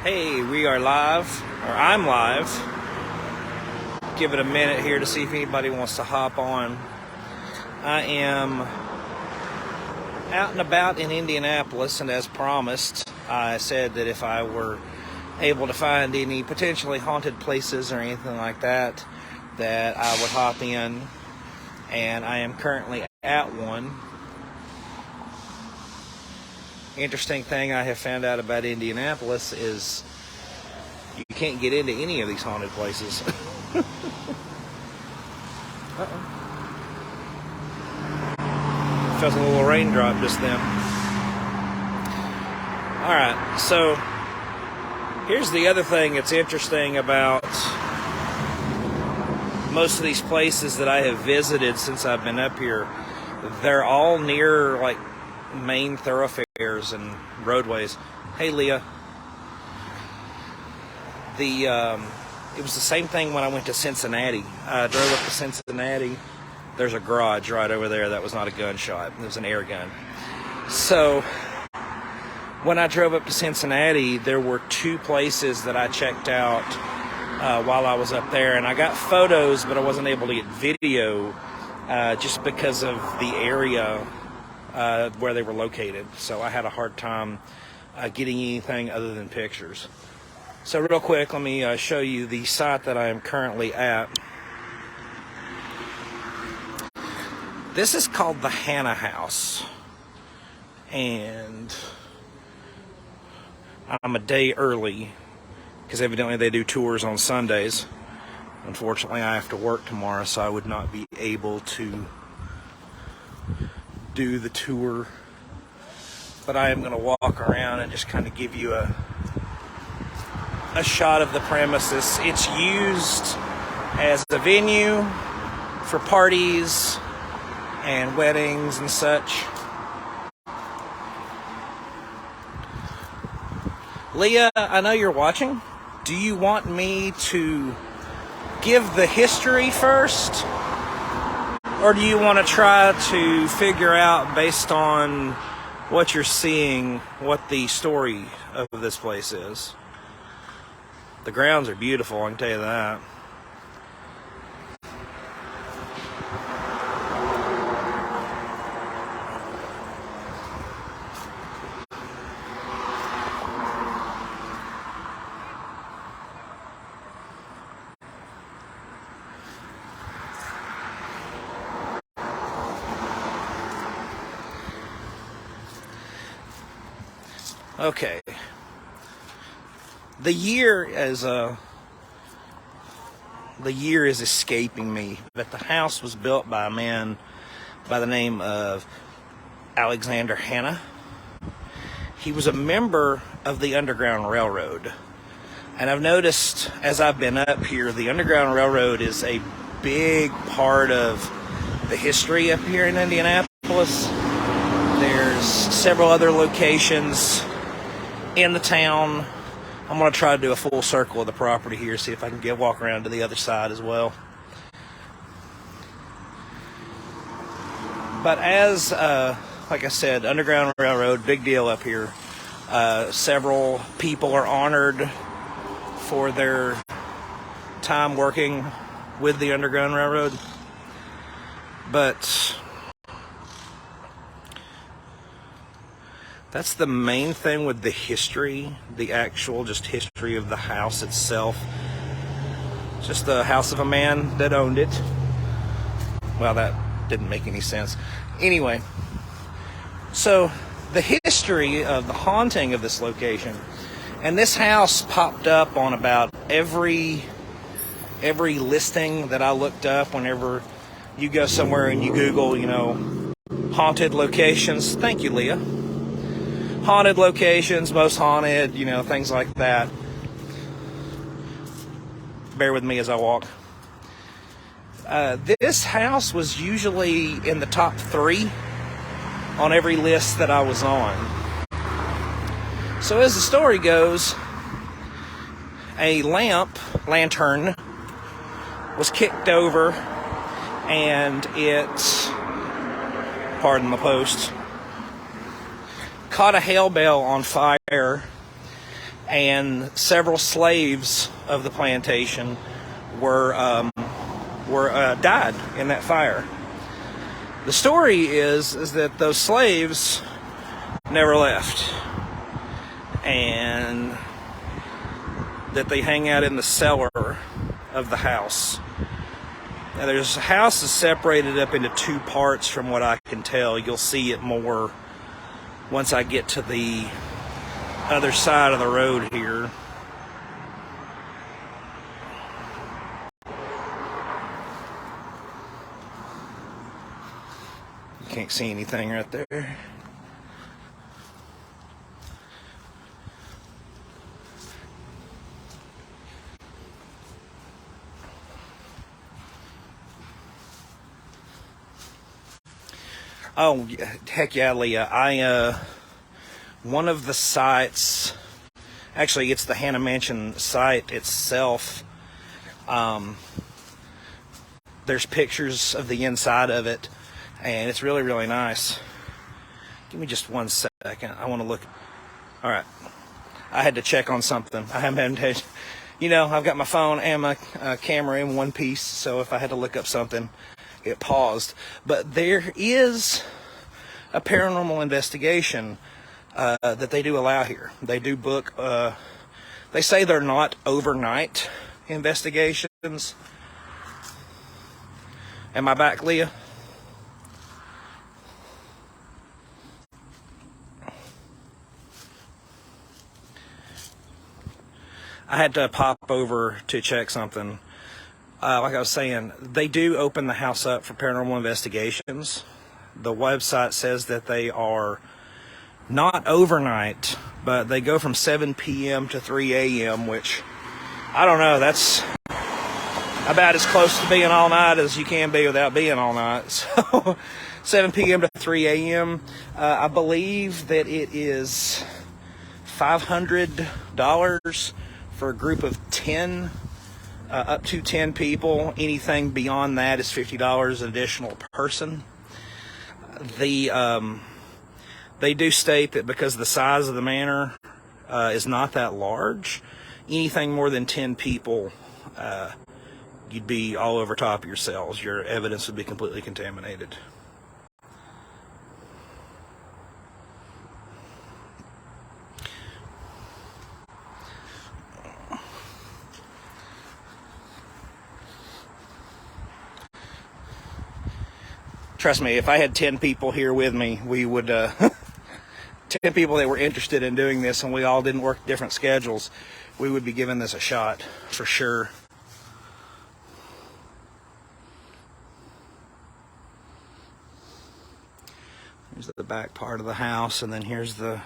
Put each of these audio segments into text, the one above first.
Hey, we are live, or I'm live. Give it a minute here to see if anybody wants to hop on. I am out and about in Indianapolis, and as promised, I said that if I were able to find any potentially haunted places or anything like that, that I would hop in, and I am currently at one. Interesting thing I have found out about Indianapolis is you can't get into any of these haunted places. Felt a little raindrop just then. Alright, so here's the other thing that's interesting about most of these places that I have visited since I've been up here. They're all near like main thoroughfares and roadways. Hey, Leah. It was the same thing when I went to Cincinnati. I drove up to Cincinnati. There's a garage right over there that was not a gunshot. It was an air gun. So when I drove up to Cincinnati, there were two places that I checked out while I was up there, and I got photos, but I wasn't able to get video just because of the area where they were located. So I had a hard time getting anything other than pictures. So real quick, let me show you the site that I am currently at. This is called the Hannah House, and I'm a day early because evidently they do tours on Sundays. Unfortunately, I have to work tomorrow, so I would not be able to do the tour, but I am going to walk around and just kind of give you a shot of the premises. It's used as a venue for parties and weddings and such. Leah, I know you're watching. Do you want me to give the history first? Or do you want to try to figure out, based on what you're seeing, what the story of this place is? The grounds are beautiful, I can tell you that. Okay. The year is escaping me, but the house was built by a man by the name of Alexander Hannah. He was a member of the Underground Railroad. And I've noticed as I've been up here, the Underground Railroad is a big part of the history up here in Indianapolis. There's several other locations in the town. I'm going to try to do a full circle of the property here, see if I can walk around to the other side as well. But as, like I said, Underground Railroad, big deal up here. Several people are honored for their time working with the Underground Railroad. But that's the main thing with the history, the actual just history of the house itself. Just the house of a man that owned it. Well, that didn't make any sense. Anyway, so the history of the haunting of this location, and this house popped up on about every listing that I looked up. Whenever you go somewhere and you Google, haunted locations. Thank you, Leah. Haunted locations, most haunted, things like that. Bear with me as I walk. This house was usually in the top 3 on every list that I was on. So as the story goes, a lantern was kicked over, and it, pardon the post, caught a hail bale on fire, and several slaves of the plantation were died in that fire. The story is that those slaves never left, and that they hang out in the cellar of the house. Now, there's a house is separated up into two parts from what I can tell. You'll see it more once I get to the other side of the road here. You can't see anything right there. Oh, heck yeah, Leah. One of the sites, actually it's the Hannah Mansion site itself. There's pictures of the inside of it, and it's really, really nice. Give me just 1 second. I want to look. All right. I had to check on something. I haven't had, I've got my phone and my camera in one piece, so if I had to look up something, it paused. But there is a paranormal investigation that they do allow here. They do book, they say they're not overnight investigations. Am I back, Leah? I had to pop over to check something. Like I was saying, they do open the house up for paranormal investigations. The website says that they are not overnight, but they go from 7 p.m. to 3 a.m., which, I don't know, that's about as close to being all night as you can be without being all night. So 7 p.m. to 3 a.m. I believe that it is $500 for a group of 10, up to 10 people. Anything beyond that is $50 additional per person. They do state that because the size of the manor is not that large, anything more than 10 people, you'd be all over top of yourselves. Your evidence would be completely contaminated. Trust me, if I had 10 people here with me, we would, 10 people that were interested in doing this and we all didn't work different schedules, we would be giving this a shot for sure. Here's the back part of the house, and then here's the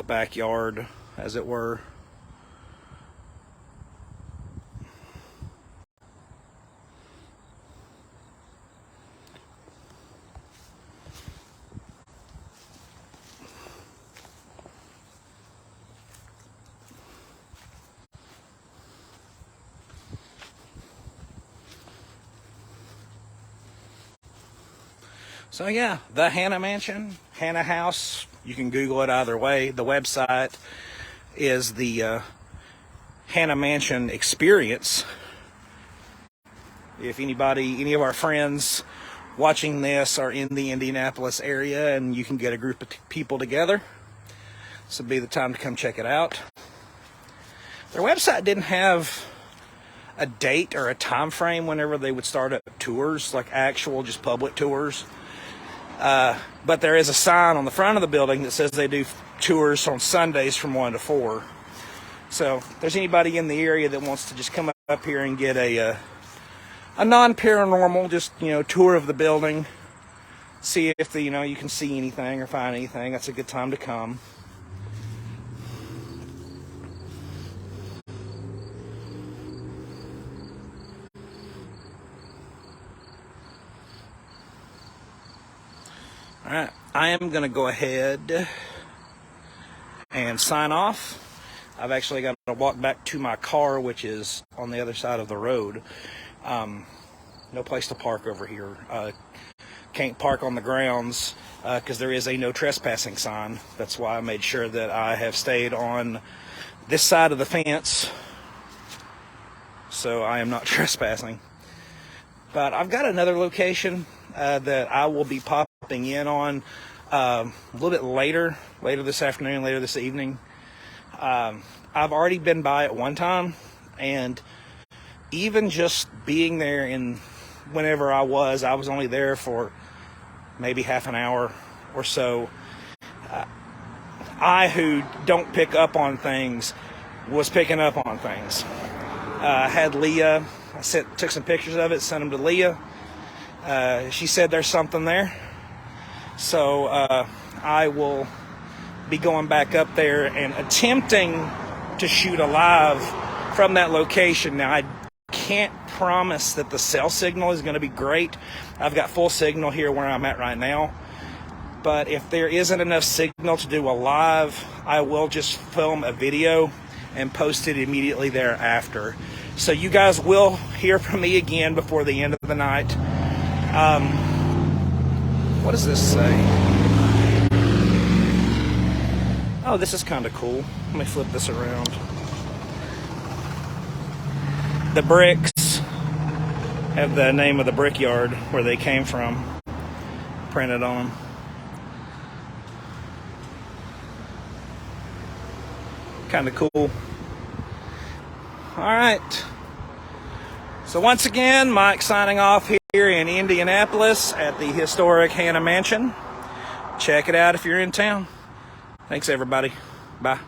backyard, as it were. So yeah, the Hannah Mansion, Hannah House, you can Google it either way. The website is the Hannah Mansion Experience. If any of our friends watching this are in the Indianapolis area and you can get a group of people together, this would be the time to come check it out. Their website didn't have a date or a time frame whenever they would start up tours, like actual just public tours. But there is a sign on the front of the building that says they do tours on Sundays from 1 to 4. So if there's anybody in the area that wants to just come up here and get a non-paranormal, just, tour of the building, see if you can see anything or find anything, that's a good time to come. All right, I am going to go ahead and sign off. I've actually got to walk back to my car, which is on the other side of the road. No place to park over here. can't park on the grounds because there is a no trespassing sign. That's why I made sure that I have stayed on this side of the fence, so I am not trespassing. But I've got another location that I will be popping in on a little bit later this afternoon, later this evening. I've already been by it one time, and even just being there in whenever I was only there for maybe half an hour or so. I, who don't pick up on things, was picking up on things. I had Leah, took some pictures of it, sent them to Leah. She said there's something there. So I will be going back up there and attempting to shoot a live from that location. Now, I can't promise that the cell signal is going to be great. I've got full signal here where I'm at right now. But if there isn't enough signal to do a live, I will just film a video and post it immediately thereafter. So you guys will hear from me again before the end of the night. What does this say? Oh, this is kind of cool. Let me flip this around. The bricks have the name of the brickyard where they came from printed on them. Kind of cool. All right. So once again, Mike signing off here in Indianapolis at the historic Hannah Mansion. Check it out if you're in town. Thanks, everybody. Bye.